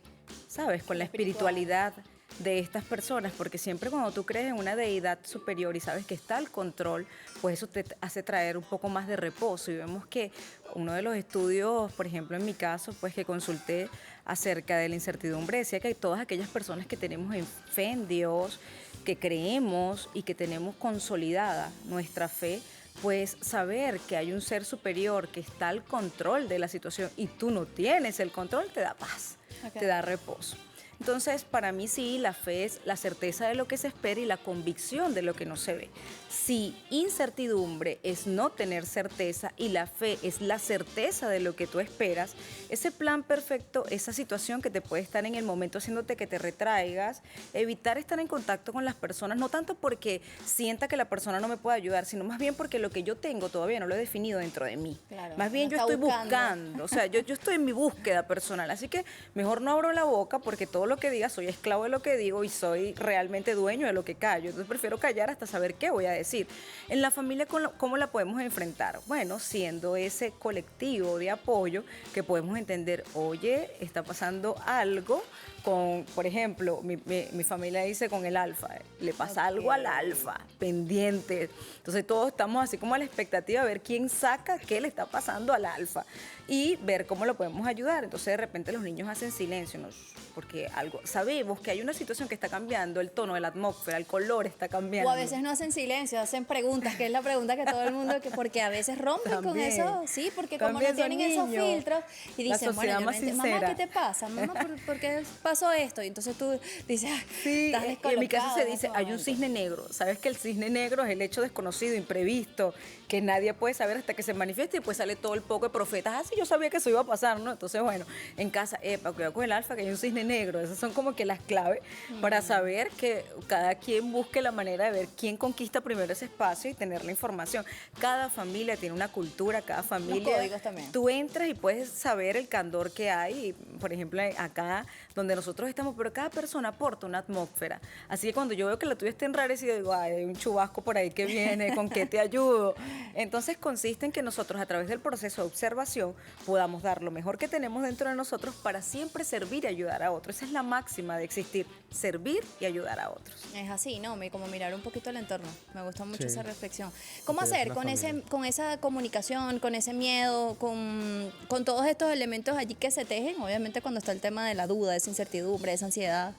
Speaker 4: ¿sabes? Con la espiritualidad de estas personas, porque siempre cuando tú crees en una deidad superior y sabes que está al control, pues eso te hace traer un poco más de reposo. Y vemos que uno de los estudios, por ejemplo en mi caso, pues que consulté acerca de la incertidumbre, decía que todas aquellas personas que tenemos fe en Dios, que creemos y que tenemos consolidada nuestra fe, pues saber que hay un ser superior que está al control de la situación y tú no tienes el control, te da paz, te da reposo. Entonces, para mí sí, la fe es la certeza de lo que se espera y la convicción de lo que no se ve. Si incertidumbre es no tener certeza y la fe es la certeza de lo que tú esperas, ese plan perfecto, esa situación que te puede estar en el momento haciéndote que te retraigas, evitar estar en contacto con las personas, no tanto porque sienta que la persona no me puede ayudar, sino más bien porque lo que yo tengo todavía no lo he definido dentro de mí.
Speaker 1: Claro,
Speaker 4: más bien yo estoy buscando, o sea, yo estoy en mi búsqueda personal, así que mejor no abro la boca porque todo lo que diga, soy esclavo de lo que digo y soy realmente dueño de lo que callo. Entonces prefiero callar hasta saber qué voy a decir. En la familia, ¿cómo la podemos enfrentar? Bueno, siendo ese colectivo de apoyo que podemos entender, oye, está pasando algo con, por ejemplo, mi familia dice con el alfa, le pasa algo al alfa, pendiente. Entonces todos estamos así como a la expectativa de ver quién saca qué le está pasando al alfa y ver cómo lo podemos ayudar. Entonces de repente los niños hacen silencio, ¿no? Porque sabemos que hay una situación que está cambiando, el tono de la atmósfera, el color está cambiando.
Speaker 1: O a veces no hacen silencio, hacen preguntas, que es la pregunta que todo el mundo, porque a veces rompen también con eso, sí, porque como no tienen esos filtros y dicen, bueno, mamá, ¿qué te pasa? Mamá, ¿por qué pasó esto? Y entonces tú dices,
Speaker 4: sí, estás descolocado. En mi caso se dice, hay un cisne negro. Sabes que el cisne negro es el hecho desconocido, imprevisto, que nadie puede saber hasta que se manifieste y pues sale todo el poco de profetas. Así yo sabía que eso iba a pasar, ¿no? Entonces, bueno, en casa, cuidado con el alfa, que hay un cisne negro. Esas son como que las claves para saber que cada quien busque la manera de ver quién conquista primero ese espacio y tener la información. Cada familia tiene una cultura, cada familia.
Speaker 1: códigos también.
Speaker 4: Tú entras y puedes saber el candor que hay, por ejemplo, acá donde nosotros estamos, pero cada persona aporta una atmósfera. Así que cuando yo veo que la tuya está enrarecida, digo, ay, hay un chubasco por ahí que viene, ¿con qué te ayudo? Entonces consiste en que nosotros a través del proceso de observación podamos dar lo mejor que tenemos dentro de nosotros para siempre servir y ayudar a otros. Esa es la máxima de existir, servir y ayudar a otros.
Speaker 1: Es así, ¿no? Como mirar un poquito el entorno. Me gusta mucho
Speaker 3: Sí.
Speaker 1: esa reflexión. ¿Cómo
Speaker 3: Sí, es
Speaker 1: hacer
Speaker 3: una
Speaker 1: con
Speaker 3: familia.
Speaker 1: con esa comunicación, con ese miedo, con todos estos elementos allí que se tejen? Obviamente cuando está el tema de la duda, de esa incertidumbre, de esa ansiedad.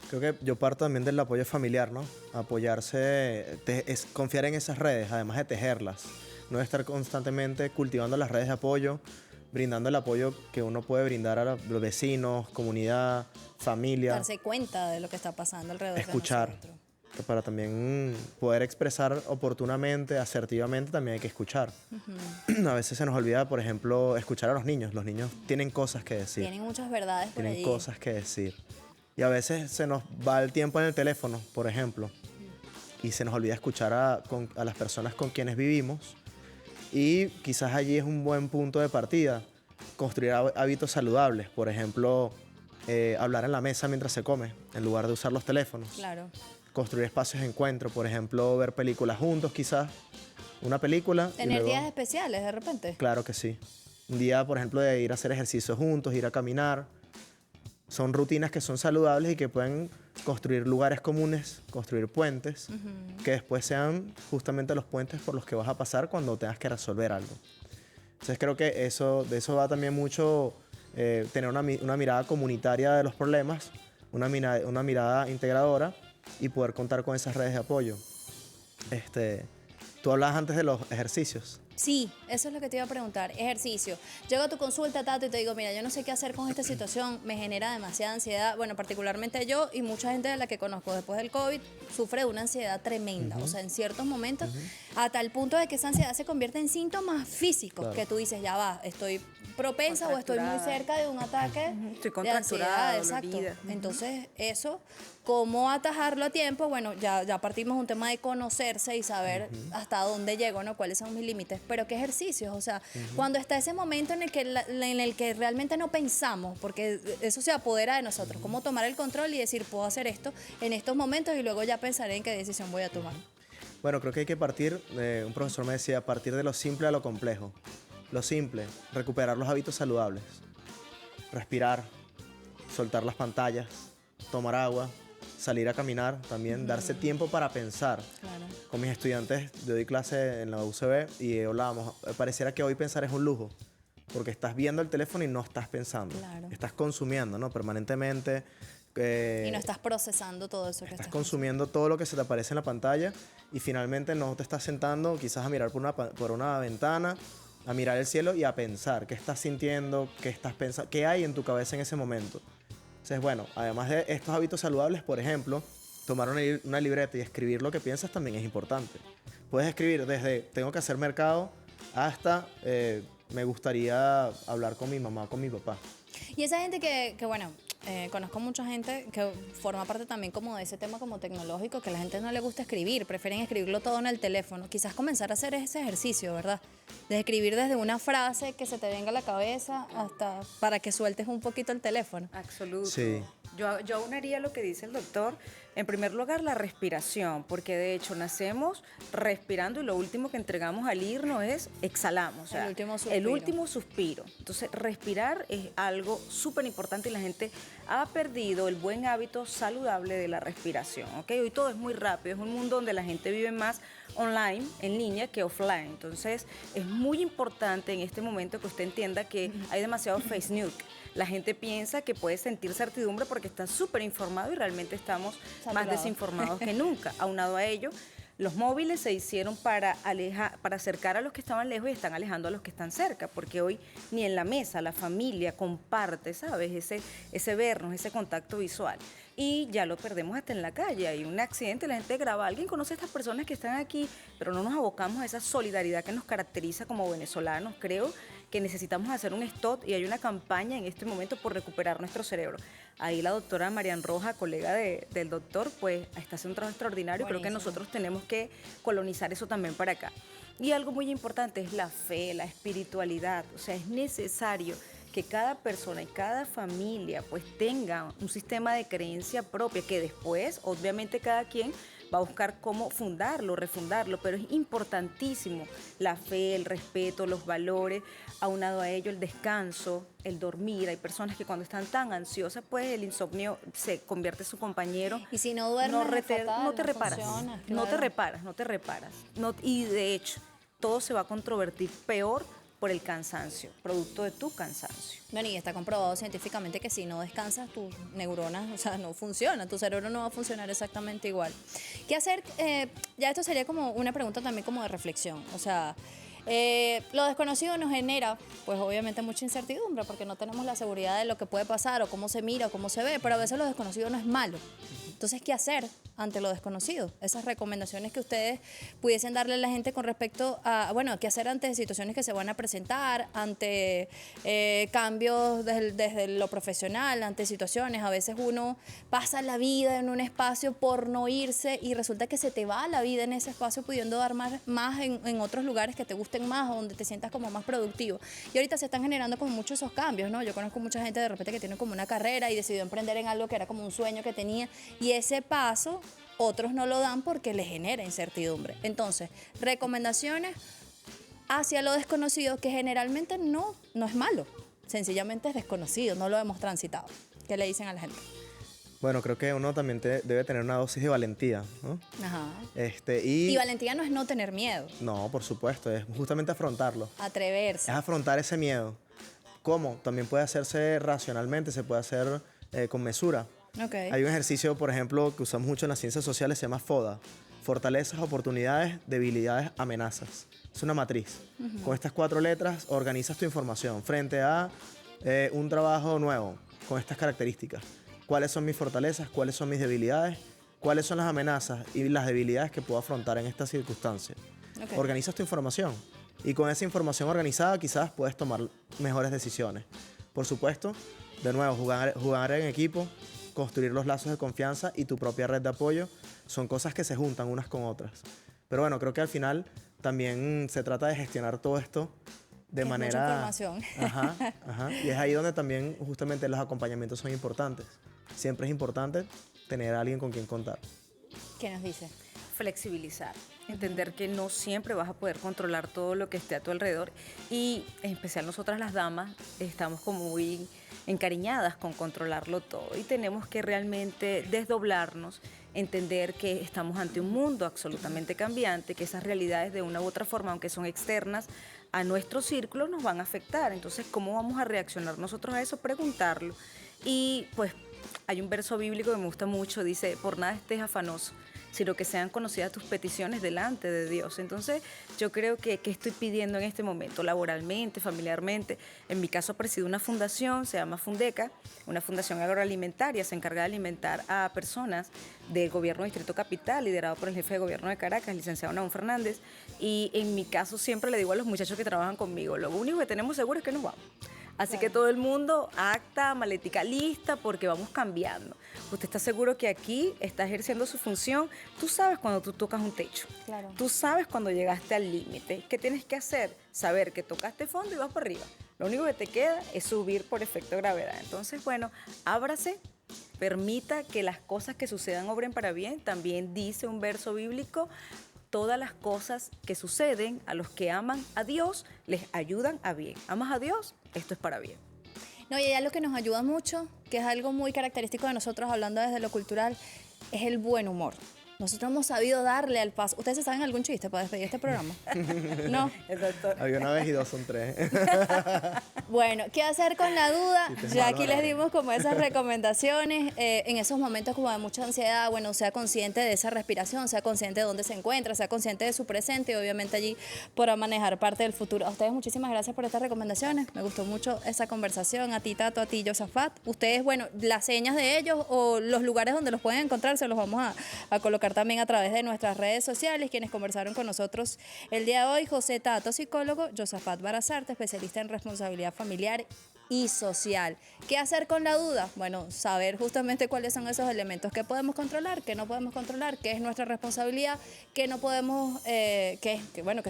Speaker 3: Creo que yo parto también del apoyo familiar, ¿no? Apoyarse, es confiar en esas redes, además de tejerlas. No estar constantemente cultivando las redes de apoyo, brindando el apoyo que uno puede brindar a los vecinos, comunidad, familia.
Speaker 1: Darse cuenta de lo que está pasando alrededor
Speaker 3: Escuchar.
Speaker 1: de nosotros.
Speaker 3: Que para también poder expresar oportunamente, asertivamente, también hay que escuchar. A veces se nos olvida, por ejemplo, escuchar a los niños. Los niños tienen cosas que decir,
Speaker 1: Tienen muchas verdades por
Speaker 3: tienen
Speaker 1: allí.
Speaker 3: cosas que decir. Y a veces se nos va el tiempo en el teléfono, por ejemplo, y se nos olvida escuchar a las personas con quienes vivimos. Y quizás allí es un buen punto de partida, construir hábitos saludables. Por ejemplo, hablar en la mesa mientras se come, en lugar de usar los teléfonos.
Speaker 1: Claro.
Speaker 3: Construir espacios de encuentro, por ejemplo, ver películas juntos quizás, una película. y
Speaker 1: Tener
Speaker 3: luego-
Speaker 1: días especiales de repente.
Speaker 3: Claro que sí. Un día, por ejemplo, de ir a hacer ejercicio juntos, ir a caminar. Son rutinas que son saludables y que pueden construir lugares comunes, construir puentes, que después sean justamente los puentes por los que vas a pasar cuando tengas que resolver algo. Entonces creo que de eso va también mucho tener una mirada comunitaria de los problemas, una mirada integradora y poder contar con esas redes de apoyo. Tú hablabas antes de los ejercicios.
Speaker 1: Sí, eso es lo que te iba a preguntar. Ejercicio. Llego a tu consulta, Tato, y te digo, mira, yo no sé qué hacer con esta situación, me genera demasiada ansiedad. Bueno, particularmente yo y mucha gente de la que conozco después del COVID sufre de una ansiedad tremenda. O sea, en ciertos momentos, a tal punto de que esa ansiedad se convierte en síntomas físicos,
Speaker 3: Claro.
Speaker 1: que tú dices, ya va, estoy propensa o estoy muy
Speaker 4: Contracturada.
Speaker 1: cerca de un ataque
Speaker 4: Estoy
Speaker 1: de
Speaker 4: contracturada,
Speaker 1: ansiedad, exacto.
Speaker 4: dolorida.
Speaker 1: Entonces, eso, ¿cómo atajarlo a tiempo? Bueno, ya partimos de un tema de conocerse y saber hasta dónde llego, ¿no? Cuáles son mis límites. Pero ¿qué ejercicios? O sea, cuando está ese momento en el que realmente no pensamos, porque eso se apodera de nosotros, cómo tomar el control y decir, puedo hacer esto en estos momentos y luego ya pensaré en qué decisión voy a tomar.
Speaker 3: Bueno, creo que hay que partir, un profesor me decía, partir de lo simple a lo complejo. Lo simple, recuperar los hábitos saludables. Respirar, soltar las pantallas, tomar agua, salir a caminar, también darse tiempo para pensar.
Speaker 1: Claro.
Speaker 3: Con mis estudiantes, yo doy clase en la UCB y hablábamos, pareciera que hoy pensar es un lujo, porque estás viendo el teléfono y no estás pensando.
Speaker 1: Claro.
Speaker 3: Estás consumiendo, ¿no? Permanentemente.
Speaker 1: Y no estás procesando todo eso que
Speaker 3: Estás
Speaker 1: estás
Speaker 3: consumiendo todo lo que se te aparece en la pantalla y finalmente no te estás sentando quizás a mirar por una ventana, a mirar el cielo y a pensar qué estás sintiendo, qué estás pensando, qué hay en tu cabeza en ese momento. Entonces, bueno, además de estos hábitos saludables, por ejemplo, tomar una libreta y escribir lo que piensas también es importante. Puedes escribir desde tengo que hacer mercado hasta me gustaría hablar con mi mamá o con mi papá.
Speaker 1: Y esa gente que bueno, conozco mucha gente que forma parte también como de ese tema como tecnológico, que a la gente no le gusta escribir, prefieren escribirlo todo en el teléfono. Quizás comenzar a hacer ese ejercicio, ¿verdad? De escribir desde una frase que se te venga a la cabeza hasta para que sueltes un poquito el teléfono.
Speaker 4: Absoluto.
Speaker 3: Sí.
Speaker 4: Yo aunaría lo que dice el doctor. En primer lugar, la respiración, porque de hecho nacemos respirando y lo último que entregamos al irnos es exhalamos. O sea,
Speaker 1: El último suspiro.
Speaker 4: El último suspiro. Entonces, respirar es algo súper importante y la gente ha perdido el buen hábito saludable de la respiración. ¿Ok? Hoy todo es muy rápido, es un mundo donde la gente vive más online, en línea, que offline. Entonces, es muy importante en este momento que usted entienda que hay demasiado face news. La gente piensa que puede sentir certidumbre porque está súper informado y realmente estamos más
Speaker 1: Saturado.
Speaker 4: desinformados que nunca. Aunado a ello, los móviles se hicieron para acercar a los que estaban lejos y están alejando a los que están cerca, porque hoy ni en la mesa la familia comparte, ¿sabes? Ese vernos, ese contacto visual. Y ya lo perdemos hasta en la calle. Hay un accidente, la gente graba, alguien conoce a estas personas que están aquí, pero no nos abocamos a esa solidaridad que nos caracteriza como venezolanos. Creo que necesitamos hacer un stop y hay una campaña en este momento por recuperar nuestro cerebro. Ahí la doctora Marian Roja, colega del doctor, pues está haciendo un trabajo extraordinario. Creo que
Speaker 1: Buenísimo.
Speaker 4: nosotros tenemos que colonizar eso también para acá. Y algo muy importante es la fe, la espiritualidad. O sea, es necesario que cada persona y cada familia pues tenga un sistema de creencia propia, que después, obviamente, cada quien va a buscar cómo fundarlo, refundarlo, pero es importantísimo la fe, el respeto, los valores, aunado a ello el descanso, el dormir. Hay personas que cuando están tan ansiosas, pues el insomnio se convierte en su compañero.
Speaker 1: Y si no duermes, es fatal,
Speaker 4: no te
Speaker 1: no
Speaker 4: reparas,
Speaker 1: funciona,
Speaker 4: no te
Speaker 1: claro.
Speaker 4: reparas, no te reparas. Y de hecho, todo se va a controvertir peor por el cansancio, producto de tu cansancio.
Speaker 1: Bueno, y está comprobado científicamente que si no descansas, tus neuronas, o sea, no funcionan, tu cerebro no va a funcionar exactamente igual. ¿Qué hacer? Ya esto sería como una pregunta también como de reflexión, o sea, lo desconocido nos genera, pues obviamente mucha incertidumbre, porque no tenemos la seguridad de lo que puede pasar, o cómo se mira, o cómo se ve, pero a veces lo desconocido no es malo. Entonces, ¿qué hacer ante lo desconocido? Esas recomendaciones que ustedes pudiesen darle a la gente con respecto a, bueno, qué hacer ante situaciones que se van a presentar, ante cambios desde lo profesional, ante situaciones. A veces uno pasa la vida en un espacio por no irse y resulta que se te va la vida en ese espacio pudiendo dar más en otros lugares que te gusten más o donde te sientas como más productivo. Y ahorita se están generando como muchos esos cambios, ¿no? Yo conozco mucha gente de repente que tiene como una carrera y decidió emprender en algo que era como un sueño que tenía, y ese paso otros no lo dan porque les genera incertidumbre. Entonces, recomendaciones hacia lo desconocido, que generalmente no es malo, sencillamente es desconocido, no lo hemos transitado. ¿Qué le dicen a la gente?
Speaker 3: Bueno, creo que uno también debe tener una dosis de valentía, ¿no?
Speaker 1: Ajá.
Speaker 3: Y
Speaker 1: Y valentía no es no tener miedo,
Speaker 3: no, por supuesto, es justamente afrontarlo.
Speaker 1: atreverse.
Speaker 3: Es afrontar ese miedo. ¿Cómo? También puede hacerse racionalmente, se puede hacer con mesura.
Speaker 1: Okay.
Speaker 3: Hay un ejercicio, por ejemplo, que usamos mucho en las ciencias sociales, se llama FODA. Fortalezas, oportunidades, debilidades, amenazas. Es una matriz. Con estas 4 letras organizas tu información frente a un trabajo nuevo con estas características. ¿Cuáles son mis fortalezas? ¿Cuáles son mis debilidades? ¿Cuáles son las amenazas y las debilidades que puedo afrontar en estas circunstancias?
Speaker 1: Okay.
Speaker 3: Organizas tu información y con esa información organizada quizás puedes tomar mejores decisiones. Por supuesto, de nuevo, jugar en equipo, construir los lazos de confianza y tu propia red de apoyo son cosas que se juntan unas con otras. Pero bueno, creo que al final también se trata de gestionar todo esto de
Speaker 1: Es
Speaker 3: manera...
Speaker 1: mucha información.
Speaker 3: Ajá. Y es ahí donde también justamente los acompañamientos son importantes. Siempre es importante tener a alguien con quien contar.
Speaker 1: ¿Qué nos dice?
Speaker 4: Flexibilizar, entender que no siempre vas a poder controlar todo lo que esté a tu alrededor, y en especial nosotras las damas estamos como muy encariñadas con controlarlo todo y tenemos que realmente desdoblarnos, entender que estamos ante un mundo absolutamente cambiante, que esas realidades de una u otra forma, aunque son externas a nuestro círculo, nos van a afectar. Entonces, ¿cómo vamos a reaccionar nosotros a eso? Preguntarlo. Y pues hay un verso bíblico que me gusta mucho, dice: por nada estés afanoso, sino que sean conocidas tus peticiones delante de Dios. Entonces, yo creo que estoy pidiendo en este momento, laboralmente, familiarmente. En mi caso, presido una fundación, se llama Fundeca, una fundación agroalimentaria, se encarga de alimentar a personas del gobierno de Distrito Capital, liderado por el jefe de gobierno de Caracas, licenciado Naún Fernández. Y en mi caso, siempre le digo a los muchachos que trabajan conmigo, lo único que tenemos seguro es que nos vamos. Así que todo el mundo, acta, maletica lista, porque vamos cambiando. Usted está seguro que aquí está ejerciendo su función. Tú sabes cuando tú tocas un techo.
Speaker 1: Claro.
Speaker 4: Tú sabes cuando llegaste al límite. ¿Qué tienes que hacer? Saber que tocaste fondo y vas para arriba. Lo único que te queda es subir por efecto gravedad. Entonces, bueno, ábrase, permita que las cosas que sucedan obren para bien. También dice un verso bíblico: todas las cosas que suceden a los que aman a Dios les ayudan a bien. ¿Amas a Dios? Esto es para bien.
Speaker 1: No, y ella lo que nos ayuda mucho, que es algo muy característico de nosotros hablando desde lo cultural, es el buen humor. Nosotros hemos sabido darle al paso. ¿Ustedes se saben algún chiste para despedir este programa? No.
Speaker 4: Exacto.
Speaker 3: Había una vez y dos son 3.
Speaker 1: Bueno, ¿qué hacer con la duda?
Speaker 3: Sí,
Speaker 1: Ya aquí
Speaker 3: bárbaro.
Speaker 1: les dimos como esas recomendaciones. En esos momentos como de mucha ansiedad, bueno, sea consciente de esa respiración, sea consciente de dónde se encuentra, sea consciente de su presente y obviamente allí podrá manejar parte del futuro. A ustedes muchísimas gracias por estas recomendaciones. Me gustó mucho esa conversación. A ti, Tato, a ti, Josafat. Ustedes, bueno, las señas de ellos o los lugares donde los pueden encontrar se los vamos a colocar también a través de nuestras redes sociales. Quienes conversaron con nosotros el día de hoy, José Tato, psicólogo, Josafat Barazarte, especialista en responsabilidad familiar y social. ¿Qué hacer con la duda? Bueno, saber justamente cuáles son esos elementos que podemos controlar, que no podemos controlar, qué es nuestra responsabilidad, que no podemos, que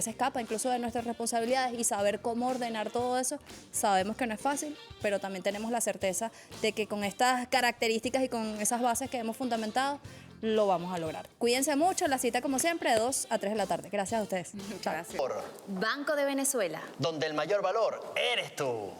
Speaker 1: se escapa incluso de nuestras responsabilidades y saber cómo ordenar todo eso. Sabemos que no es fácil, pero también tenemos la certeza de que con estas características y con esas bases que hemos fundamentado, lo vamos a lograr. Cuídense mucho, la cita como siempre de 2 a 3 de la tarde. Gracias a ustedes. Chao.
Speaker 4: Gracias.
Speaker 5: Por
Speaker 1: Banco de Venezuela.
Speaker 5: donde el mayor valor eres tú.